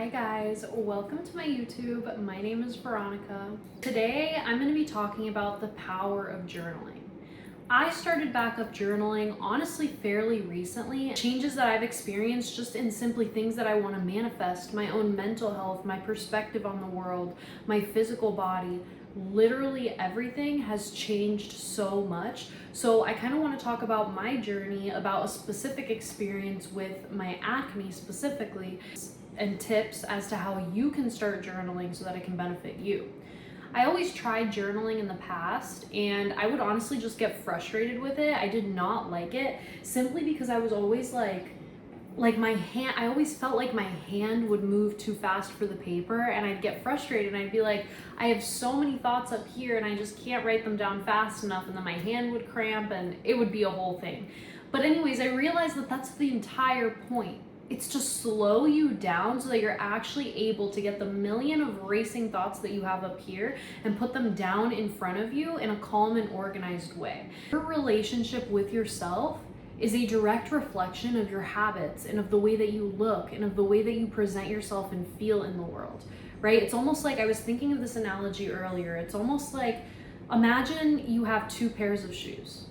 Hi guys, welcome to my YouTube. My name is Veronica. Today I'm going to be talking about the power of journaling. I started back up journaling honestly fairly recently. Changes that I've experienced just in simply things that I want to manifest, my own mental health, my perspective on the world, my physical body. Literally everything has changed so much. So I kind of want to talk about my journey, about a specific experience with my acne specifically, and tips as to how you can start journaling so that it can benefit you. I always tried journaling in the past and I would honestly just get frustrated with it. I did not like it simply because I was always like my hand, I always felt like my hand would move too fast for the paper and I'd get frustrated and I'd be like, I have so many thoughts up here and I just can't write them down fast enough, and then my hand would cramp and it would be a whole thing. But anyways, I realized that that's the entire point. It's to slow you down so that you're actually able to get the million of racing thoughts that you have up here and put them down in front of you in a calm and organized way. Your relationship with yourself is a direct reflection of your habits and of the way that you look and of the way that you present yourself and feel in the world, right? It's almost like, I was thinking of this analogy earlier. It's almost like, imagine you have two pairs of shoes.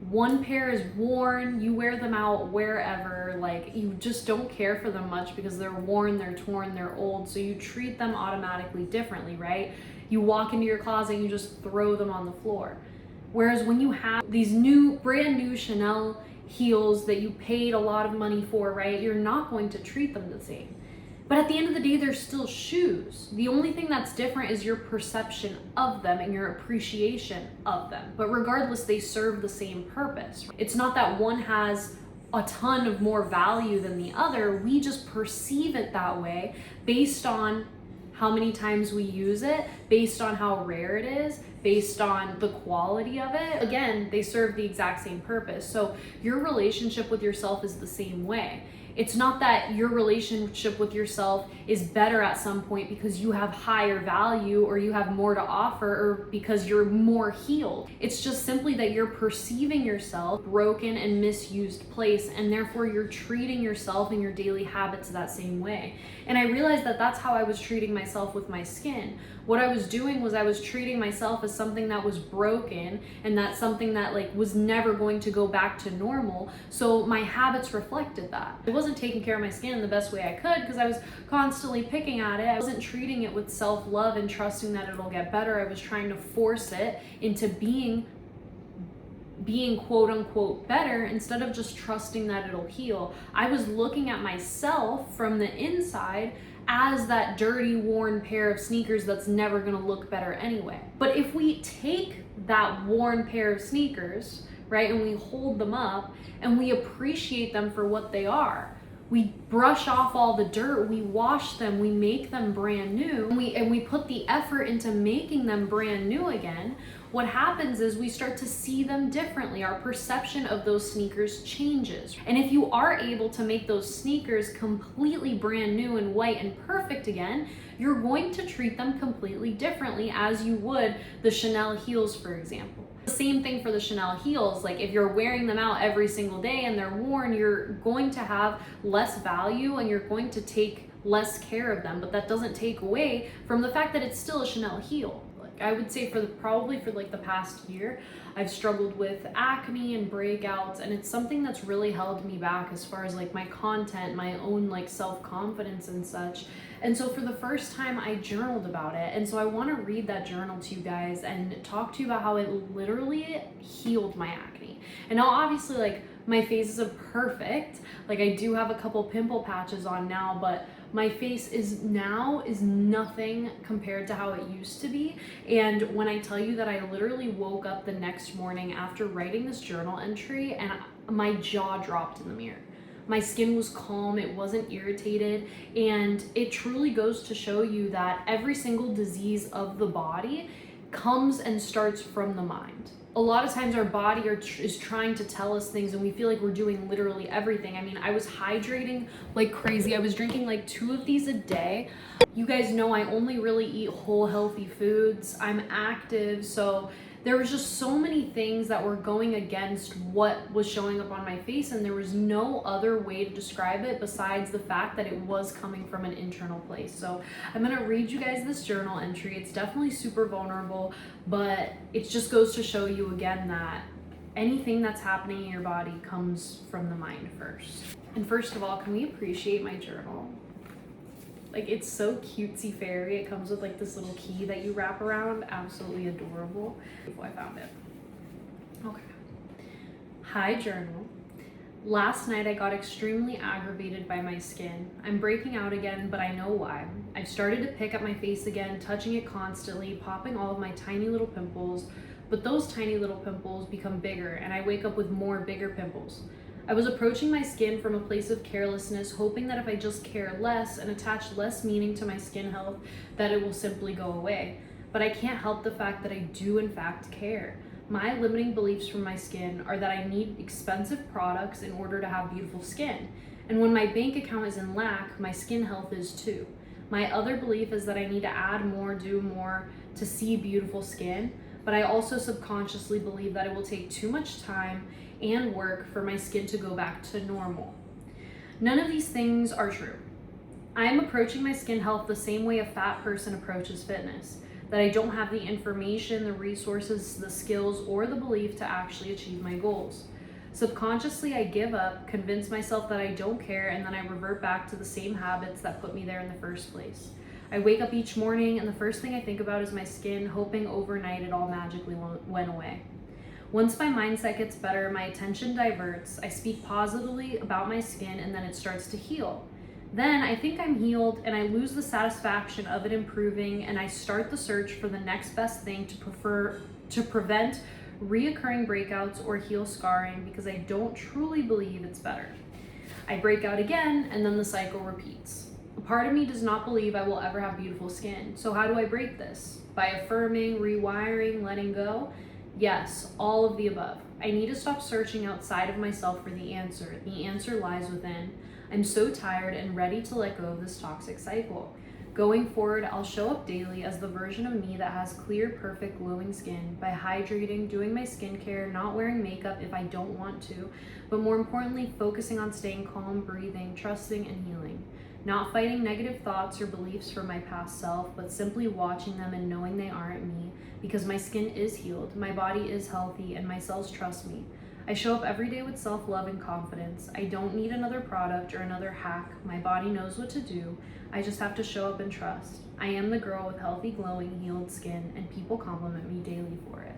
One pair is worn, you wear them out wherever, like you just don't care for them much because they're worn, they're torn, they're old, so you treat them automatically differently, right? You walk into your closet and you just throw them on the floor. Whereas when you have these brand new Chanel heels that you paid a lot of money for, right, you're not going to treat them the same. But at the end of the day, they're still shoes. The only thing that's different is your perception of them and your appreciation of them. But regardless, they serve the same purpose. It's not that one has a ton of more value than the other. We just perceive it that way based on how many times we use it, based on how rare it is, based on the quality of it. Again, they serve the exact same purpose. So your relationship with yourself is the same way. It's not that your relationship with yourself is better at some point because you have higher value or you have more to offer or because you're more healed. It's just simply that you're perceiving yourself broken and misused place, and therefore you're treating yourself and your daily habits that same way. And I realized that that's how I was treating myself with my skin. What I was doing was I was treating myself as something that was broken and that's something that like was never going to go back to normal. So my habits reflected that. I wasn't taking care of my skin the best way I could because I was constantly picking at it. I wasn't treating it with self-love and trusting that it'll get better. I was trying to force it into being quote unquote better instead of just trusting that it'll heal. I was looking at myself from the inside as that dirty, worn pair of sneakers that's never gonna look better anyway. But if we take that worn pair of sneakers, right, and we hold them up and we appreciate them for what they are, we brush off all the dirt, we wash them, we make them brand new, and we put the effort into making them brand new again, what happens is we start to see them differently. Our perception of those sneakers changes. And if you are able to make those sneakers completely brand new and white and perfect again, you're going to treat them completely differently as you would the Chanel heels, for example. The same thing for the Chanel heels. Like if you're wearing them out every single day and they're worn, you're going to have less value and you're going to take less care of them. But that doesn't take away from the fact that it's still a Chanel heel. I would say probably for like the past year, I've struggled with acne and breakouts, and it's something that's really held me back as far as like my content, my own like self-confidence and such. And so for the first time I journaled about it. And so I want to read that journal to you guys and talk to you about how it literally healed my acne. And now obviously like my face isn't perfect. Like I do have a couple pimple patches on now, but my face is nothing compared to how it used to be. And when I tell you that I literally woke up the next morning after writing this journal entry and my jaw dropped in the mirror. My skin was calm, it wasn't irritated, and it truly goes to show you that every single disease of the body comes and starts from the mind. A lot of times our body is trying to tell us things and we feel like we're doing literally everything. I mean, I was hydrating like crazy. I was drinking like 2 of these a day. You guys know I only really eat whole healthy foods. I'm active, so There was just so many things that were going against what was showing up on my face, and there was no other way to describe it besides the fact that it was coming from an internal place. So I'm gonna read you guys this journal entry. It's definitely super vulnerable, but it just goes to show you again that anything that's happening in your body comes from the mind first. And first of all, can we appreciate my journal? Like, it's so cutesy fairy. It comes with like this little key that you wrap around. Absolutely adorable. I found it. Okay. Hi, journal. Last night I got extremely aggravated by my skin. I'm breaking out again, but I know why. I've started to pick at my face again, touching it constantly, popping all of my tiny little pimples, but those tiny little pimples become bigger and I wake up with more bigger pimples. I was approaching my skin from a place of carelessness, hoping that if I just care less and attach less meaning to my skin health, that it will simply go away. But I can't help the fact that I do in fact care. My limiting beliefs from my skin are that I need expensive products in order to have beautiful skin. And when my bank account is in lack, my skin health is too. My other belief is that I need to add more, do more to see beautiful skin, but I also subconsciously believe that it will take too much time and work for my skin to go back to normal. None of these things are true. I am approaching my skin health the same way a fat person approaches fitness, that I don't have the information, the resources, the skills, or the belief to actually achieve my goals. Subconsciously, I give up, convince myself that I don't care, and then I revert back to the same habits that put me there in the first place. I wake up each morning and the first thing I think about is my skin, hoping overnight it all magically went away. Once my mindset gets better, my attention diverts, I speak positively about my skin, and then it starts to heal. Then I think I'm healed and I lose the satisfaction of it improving, and I start the search for the next best thing to prevent reoccurring breakouts or heal scarring, because I don't truly believe it's better. I break out again and then the cycle repeats. A part of me does not believe I will ever have beautiful skin. So how do I break this? By affirming, rewiring, letting go? Yes, all of the above. I need to stop searching outside of myself for the answer. The answer lies within. I'm so tired and ready to let go of this toxic cycle. Going forward, I'll show up daily as the version of me that has clear, perfect, glowing skin by hydrating, doing my skincare, not wearing makeup if I don't want to, but more importantly, focusing on staying calm, breathing, trusting, and healing. Not fighting negative thoughts or beliefs from my past self, but simply watching them and knowing they aren't me, because my skin is healed, my body is healthy, and my cells trust me. I show up every day with self-love and confidence. I don't need another product or another hack. My body knows what to do. I just have to show up and trust. I am the girl with healthy, glowing, healed skin, and people compliment me daily for it.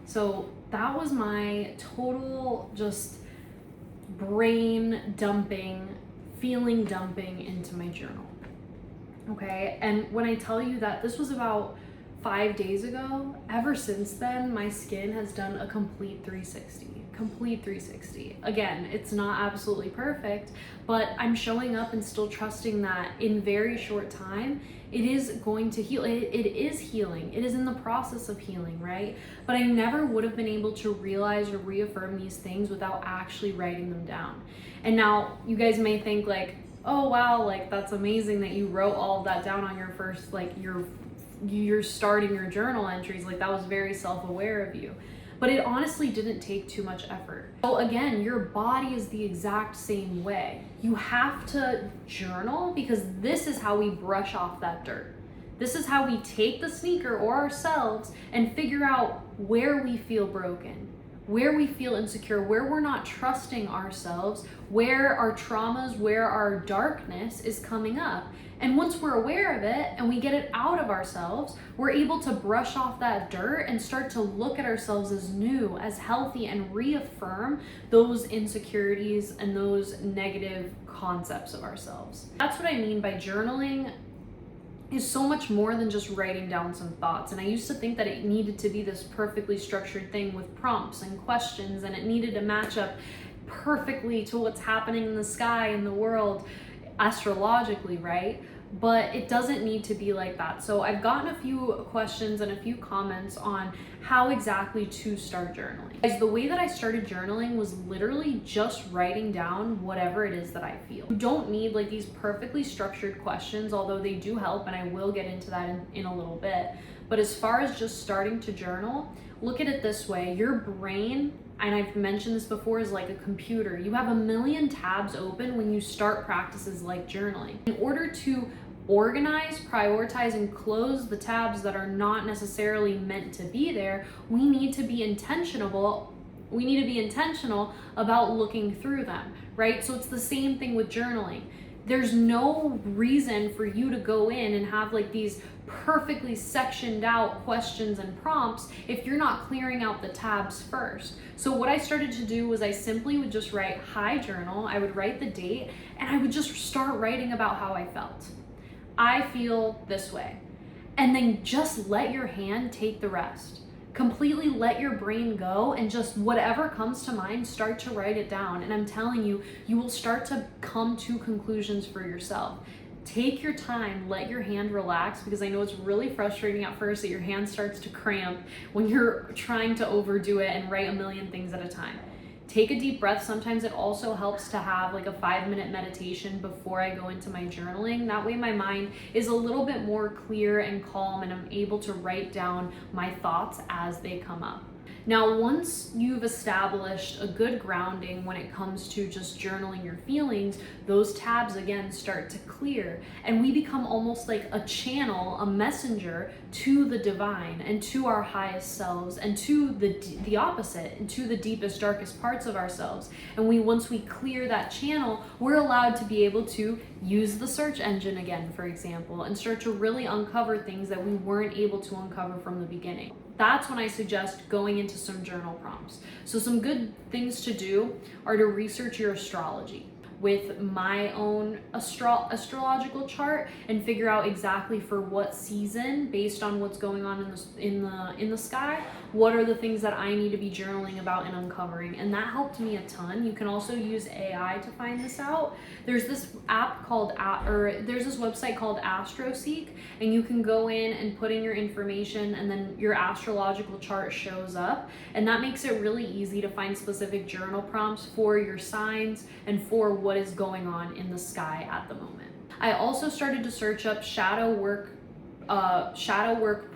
So that was my total just brain dumping, feeling dumping into my journal. Okay, and when I tell you that this was about 5 days ago, ever since then, my skin has done a complete 360. Again, it's not absolutely perfect, but I'm showing up and still trusting that in very short time, it is going to heal. It is healing. It is in the process of healing, right? But I never would have been able to realize or reaffirm these things without actually writing them down. And now you guys may think like, oh wow, like that's amazing that you wrote all of that down on your first, like you're starting your journal entries. Like that was very self-aware of you. But it honestly didn't take too much effort. So again, your body is the exact same way. You have to journal because this is how we brush off that dirt. This is how we take the sneaker or ourselves and figure out where we feel broken, where we feel insecure, where we're not trusting ourselves, where our traumas, where our darkness is coming up. And once we're aware of it and we get it out of ourselves, we're able to brush off that dirt and start to look at ourselves as new, as healthy, and reaffirm those insecurities and those negative concepts of ourselves. That's what I mean by journaling is so much more than just writing down some thoughts. And I used to think that it needed to be this perfectly structured thing with prompts and questions, and it needed to match up perfectly to what's happening in the sky, in the world, astrologically, right? but it doesn't need to be like that. So I've gotten a few questions and a few comments on how exactly to start journaling. Guys, the way that I started journaling was literally just writing down whatever it is that I feel. You don't need like these perfectly structured questions, although they do help, and I will get into that in a little bit. But as far as just starting to journal, look at it this way. Your brain, and I've mentioned this before, is like a computer. You have a million tabs open when you start practices like journaling. In order to organize, prioritize, and close the tabs that are not necessarily meant to be there, we need to be intentional. We need to be intentional about looking through them, right? So it's the same thing with journaling. There's no reason for you to go in and have like these perfectly sectioned out questions and prompts if you're not clearing out the tabs first. So what I started to do was I simply would just write hi journal. I would write the date and I would just start writing about how I felt. I feel this way. And then just let your hand take the rest. Completely let your brain go and just whatever comes to mind, start to write it down. And I'm telling you, you will start to come to conclusions for yourself. Take your time, let your hand relax, because I know it's really frustrating at first that your hand starts to cramp when you're trying to overdo it and write a million things at a time. Take a deep breath. Sometimes it also helps to have like a 5-minute meditation before I go into my journaling. That way my mind is a little bit more clear and calm, and I'm able to write down my thoughts as they come up. Now, once you've established a good grounding when it comes to just journaling your feelings, those tabs again start to clear, and we become almost like a channel, a messenger to the divine and to our highest selves and to the opposite and to the deepest, darkest parts of ourselves. And once we clear that channel, we're allowed to be able to use the search engine again, for example, and start to really uncover things that we weren't able to uncover from the beginning. That's when I suggest going into some journal prompts. So some good things to do are to research your astrology with my own astrological chart and figure out exactly for what season, based on what's going on in the sky, what are the things that I need to be journaling about and uncovering. And that helped me a ton. You can also use AI to find this out. There's this app called, there's this website called Astrology, and you can go in and put in your information and then your astrological chart shows up. And that makes it really easy to find specific journal prompts for your signs and for what is going on in the sky at the moment. I also started to search up shadow work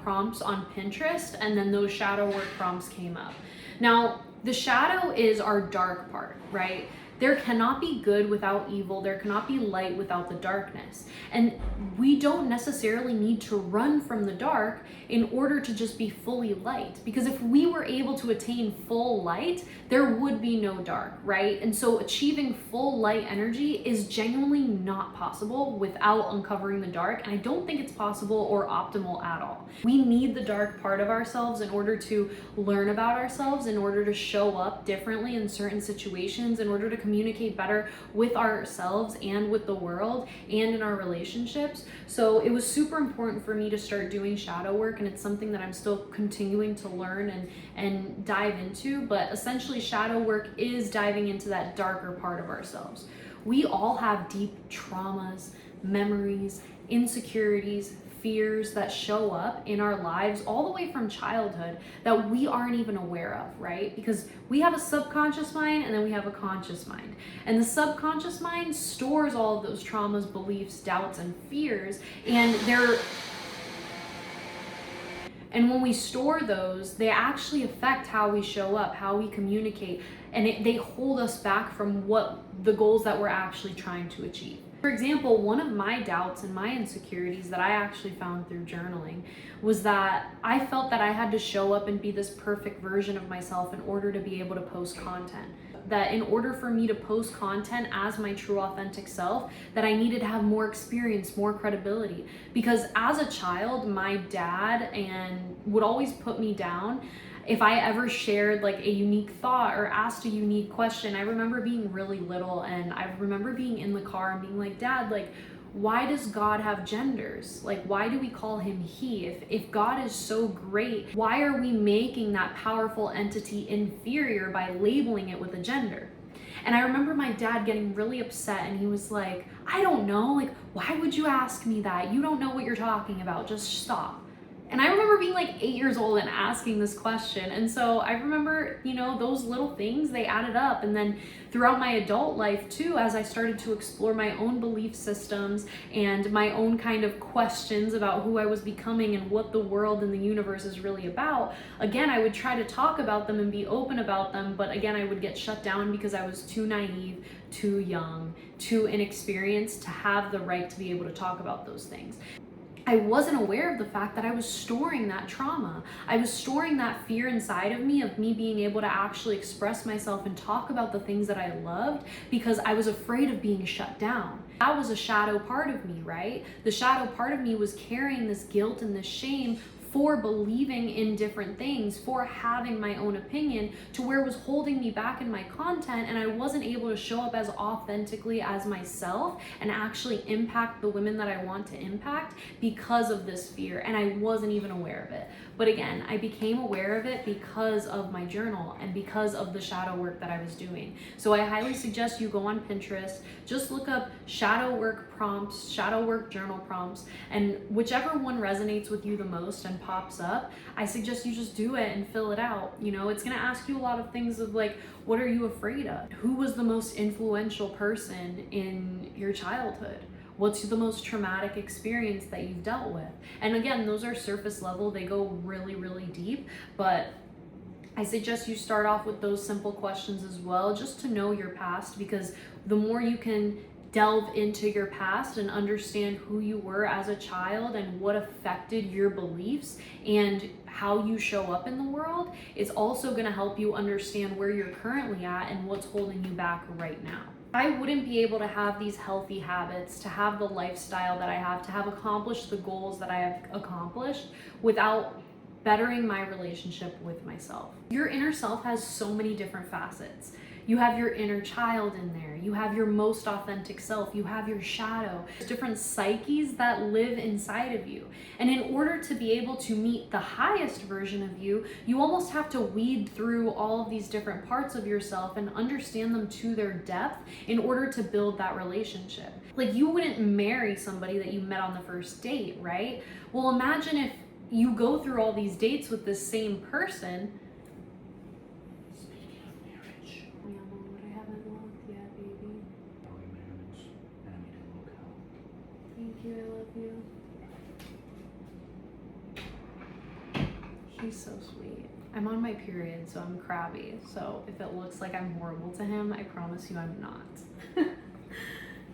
prompts on Pinterest, and then those shadow work prompts came up. Now, the shadow is our dark part, right? There cannot be good without evil. There cannot be light without the darkness. And we don't necessarily need to run from the dark in order to just be fully light. Because if we were able to attain full light, there would be no dark, right? And so achieving full light energy is genuinely not possible without uncovering the dark. And I don't think it's possible or optimal at all. We need the dark part of ourselves in order to learn about ourselves, in order to show up differently in certain situations, in order to communicate better with ourselves and with the world and in our relationships. So it was super important for me to start doing shadow work, and it's something that I'm still continuing to learn and dive into. But essentially, shadow work is diving into that darker part of ourselves. We all have deep traumas, memories, insecurities, fears that show up in our lives all the way from childhood that we aren't even aware of, right? Because we have a subconscious mind and then we have a conscious mind. And the subconscious mind stores all of those traumas, beliefs, doubts, and fears, and when we store those, they actually affect how we show up, how we communicate, and they hold us back from what the goals that we're actually trying to achieve. For example, one of my doubts and my insecurities that I actually found through journaling was that I felt that I had to show up and be this perfect version of myself in order to be able to post content. That in order for me to post content as my true authentic self, that I needed to have more experience, more credibility. Because as a child, my dad would always put me down if I ever shared like a unique thought or asked a unique question. I remember being really little, and I remember being in the car and being like, Dad, like, why does God have genders? Like, why do we call him he? If God is so great, why are we making that powerful entity inferior by labeling it with a gender? And I remember my dad getting really upset, and he was like, I don't know, like, why would you ask me that? You don't know what you're talking about, just stop. And I remember being like 8 years old and asking this question. And so I remember, you know, those little things, they added up. And then throughout my adult life too, as I started to explore my own belief systems and my own kind of questions about who I was becoming and what the world and the universe is really about, again, I would try to talk about them and be open about them. But again, I would get shut down because I was too naive, too young, too inexperienced to have the right to be able to talk about those things. I wasn't aware of the fact that I was storing that trauma. I was storing that fear inside of me being able to actually express myself and talk about the things that I loved because I was afraid of being shut down. That was a shadow part of me, right? The shadow part of me was carrying this guilt and this shame for believing in different things, for having my own opinion, to where it was holding me back in my content, and I wasn't able to show up as authentically as myself and actually impact the women that I want to impact because of this fear, and I wasn't even aware of it. But again, I became aware of it because of my journal and because of the shadow work that I was doing. So I highly suggest you go on Pinterest, just look up shadow work prompts, shadow work journal prompts, and whichever one resonates with you the most and pops up, I suggest you just do it and fill it out. You know, it's gonna ask you a lot of things of like, what are you afraid of? Who was the most influential person in your childhood? What's the most traumatic experience that you've dealt with? And again, those are surface level, they go really, really deep, but I suggest you start off with those simple questions as well, just to know your past, because the more you can delve into your past and understand who you were as a child and what affected your beliefs and how you show up in the world, it's also going to help you understand where you're currently at and what's holding you back right now. I wouldn't be able to have these healthy habits, to have the lifestyle that I have, to have accomplished the goals that I have accomplished without bettering my relationship with myself. Your inner self has so many different facets. You have your inner child in there. You have your most authentic self. You have your shadow. There's different psyches that live inside of you. And in order to be able to meet the highest version of you, you almost have to weed through all of these different parts of yourself and understand them to their depth in order to build that relationship. Like, you wouldn't marry somebody that you met on the first date, right? Well, imagine if you go through all these dates with this same person. Thank you, I love you. He's so sweet. I'm on my period, so I'm crabby. So if it looks like I'm horrible to him, I promise you I'm not.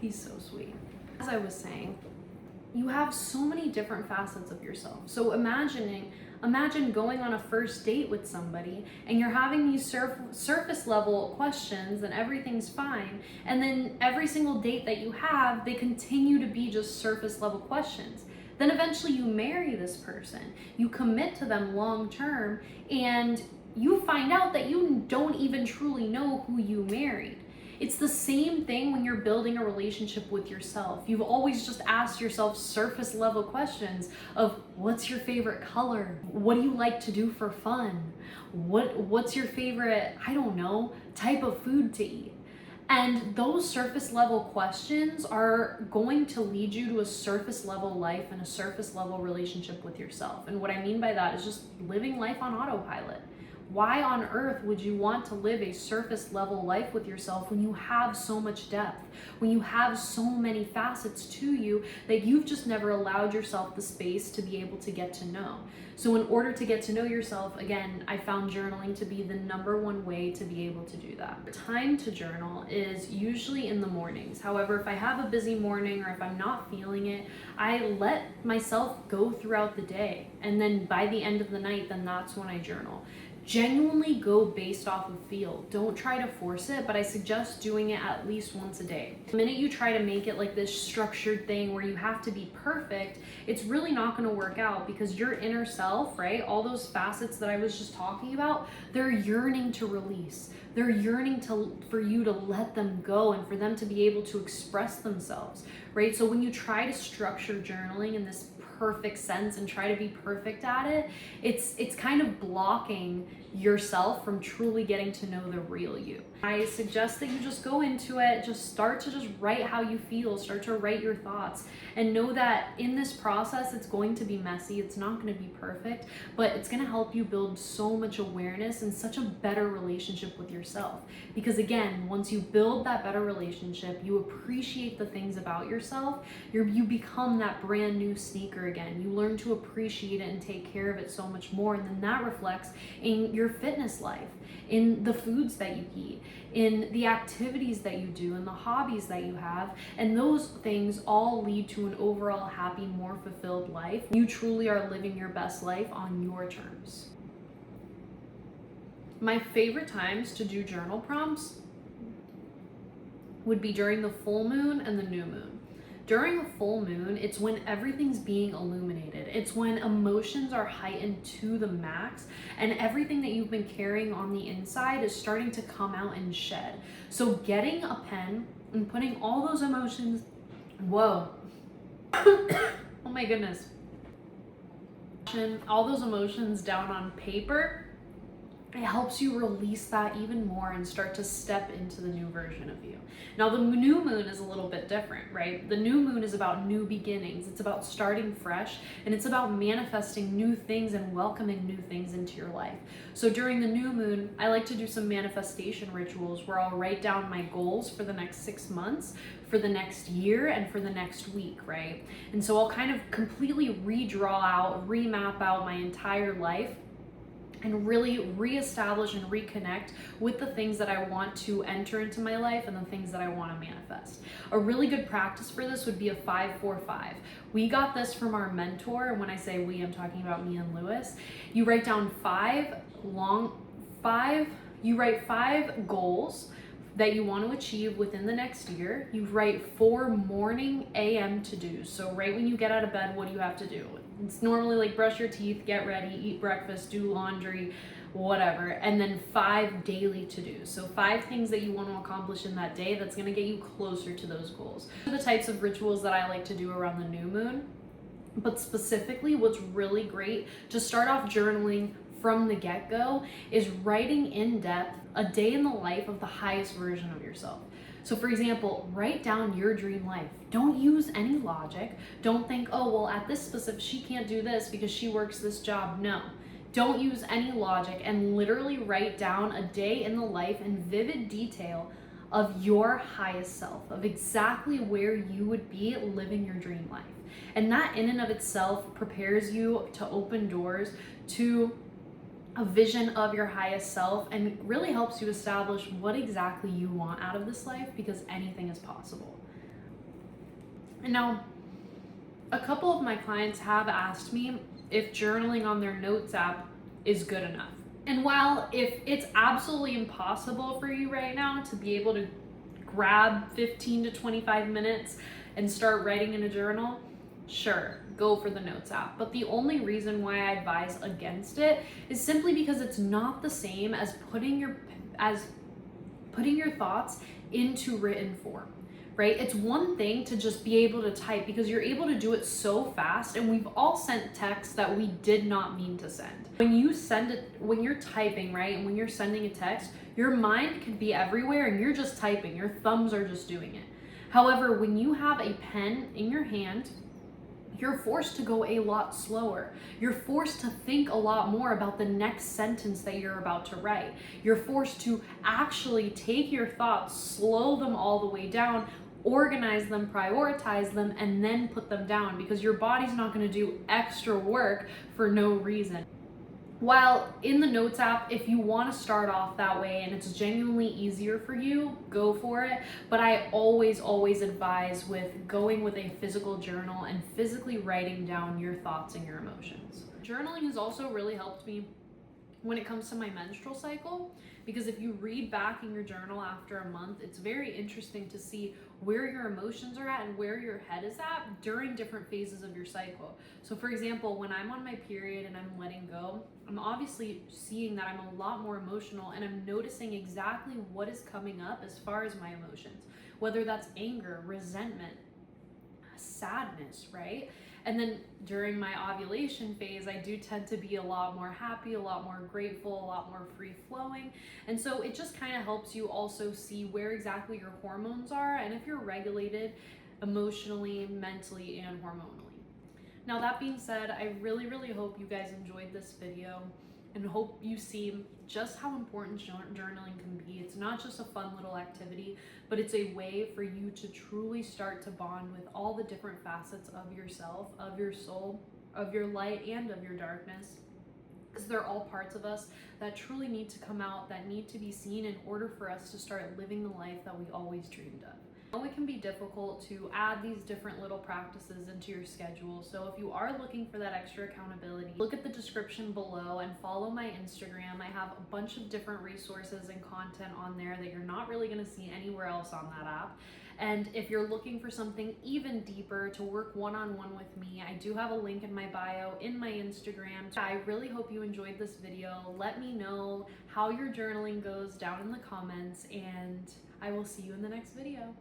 He's so sweet. As I was saying, you have so many different facets of yourself. So imagine going on a first date with somebody and you're having these surface level questions and everything's fine. And then every single date that you have, they continue to be just surface level questions. Then eventually you marry this person, you commit to them long term, and you find out that you don't even truly know who you married. It's the same thing when you're building a relationship with yourself. You've always just asked yourself surface level questions of what's your favorite color? What do you like to do for fun? What's your favorite, I don't know, type of food to eat? And those surface level questions are going to lead you to a surface level life and a surface level relationship with yourself. And what I mean by that is just living life on autopilot. Why on earth would you want to live a surface level life with yourself when you have so much depth, when you have so many facets to you that you've just never allowed yourself the space to be able to get to know? So in order to get to know yourself, again, I found journaling to be the #1 way to be able to do that. The time to journal is usually in the mornings. However, if I have a busy morning or if I'm not feeling it, I let myself go throughout the day. And then by the end of the night, then that's when I journal. Genuinely go based off of feel. Don't try to force it, but I suggest doing it at least once a day. The minute you try to make it like this structured thing where you have to be perfect, it's really not going to work out, because your inner self, right, all those facets that I was just talking about, they're yearning to release. They're yearning for you to let them go and for them to be able to express themselves, right? So when you try to structure journaling in this perfect sense and try to be perfect at it, it's kind of blocking yourself from truly getting to know the real you. I suggest that you just go into it, just start to just write how you feel, start to write your thoughts, and know that in this process, it's going to be messy, it's not going to be perfect, but it's going to help you build so much awareness and such a better relationship with yourself. Because again, once you build that better relationship, you appreciate the things about yourself, you become that brand new sneaker again. You learn to appreciate it and take care of it so much more, and then that reflects in your fitness life, in the foods that you eat, in the activities that you do, in the hobbies that you have, and those things all lead to an overall happy, more fulfilled life. You truly are living your best life on your terms. My favorite times to do journal prompts would be during the full moon and the new moon. During a full moon, it's when everything's being illuminated. It's when emotions are heightened to the max, and everything that you've been carrying on the inside is starting to come out and shed. So getting a pen and putting all those emotions, whoa, oh my goodness, all those emotions down on paper, it helps you release that even more and start to step into the new version of you. Now, the new moon is a little bit different, right? The new moon is about new beginnings. It's about starting fresh, and it's about manifesting new things and welcoming new things into your life. So during the new moon, I like to do some manifestation rituals where I'll write down my goals for the next 6 months, for the next year, and for the next week, right? And so I'll kind of completely redraw out, remap out my entire life, and really reestablish and reconnect with the things that I want to enter into my life and the things that I want to manifest. A really good practice for this would be a 5-4-5. We got this from our mentor, and when I say we, I'm talking about me and Lewis. You write down you write 5 goals that you want to achieve within the next year. You write 4 morning AM to-dos. So right when you get out of bed, what do you have to do? It's normally like brush your teeth, get ready, eat breakfast, do laundry, whatever. And then 5 daily to-dos. So 5 things that you want to accomplish in that day that's going to get you closer to those goals. Those are the types of rituals that I like to do around the new moon. But specifically, what's really great to start off journaling from the get-go is writing in depth a day in the life of the highest version of yourself. So for example, write down your dream life. Don't use any logic. Don't think, oh, well, at this specific, she can't do this because she works this job. No, don't use any logic, and literally write down a day in the life in vivid detail of your highest self, of exactly where you would be living your dream life. And that in and of itself prepares you to open doors to a vision of your highest self, and really helps you establish what exactly you want out of this life, because anything is possible. And now, a couple of my clients have asked me if journaling on their notes app is good enough. And while if it's absolutely impossible for you right now to be able to grab 15 to 25 minutes and start writing in a journal, sure, go for the notes app. But the only reason why I advise against it is simply because it's not the same as putting your thoughts into written form, right? It's one thing to just be able to type, because you're able to do it so fast, and we've all sent texts that we did not mean to send. When you send it, when you're typing, right, and when you're sending a text, your mind could be everywhere and you're just typing, your thumbs are just doing it. However, when you have a pen in your hand, you're forced to go a lot slower. You're forced to think a lot more about the next sentence that you're about to write. You're forced to actually take your thoughts, slow them all the way down, organize them, prioritize them, and then put them down, because your body's not going to do extra work for no reason. While in the notes app, if you want to start off that way and it's genuinely easier for you, go for it. But I always advise with going with a physical journal and physically writing down your thoughts and your emotions. Journaling has also really helped me when it comes to my menstrual cycle, because if you read back in your journal after a month, it's very interesting to see where your emotions are at and where your head is at during different phases of your cycle. So for example, when I'm on my period and I'm letting go, I'm obviously seeing that I'm a lot more emotional, and I'm noticing exactly what is coming up as far as my emotions, whether that's anger, resentment, sadness, right? And then during my ovulation phase, I do tend to be a lot more happy, a lot more grateful, a lot more free flowing. And so it just kind of helps you also see where exactly your hormones are and if you're regulated emotionally, mentally, and hormonally. Now that being said, I really hope you guys enjoyed this video and hope you see just how important journaling can be. It's not just a fun little activity, but it's a way for you to truly start to bond with all the different facets of yourself, of your soul, of your light, and of your darkness. Because they're all parts of us that truly need to come out, that need to be seen in order for us to start living the life that we always dreamed of. I know it can be difficult to add these different little practices into your schedule, so if you are looking for that extra accountability, look at the description below and follow my Instagram. I have a bunch of different resources and content on there that you're not really going to see anywhere else on that app. And if you're looking for something even deeper to work one-on-one with me, I do have a link in my bio in my Instagram. I really hope you enjoyed this video. Let me know how your journaling goes down in the comments, and I will see you in the next video.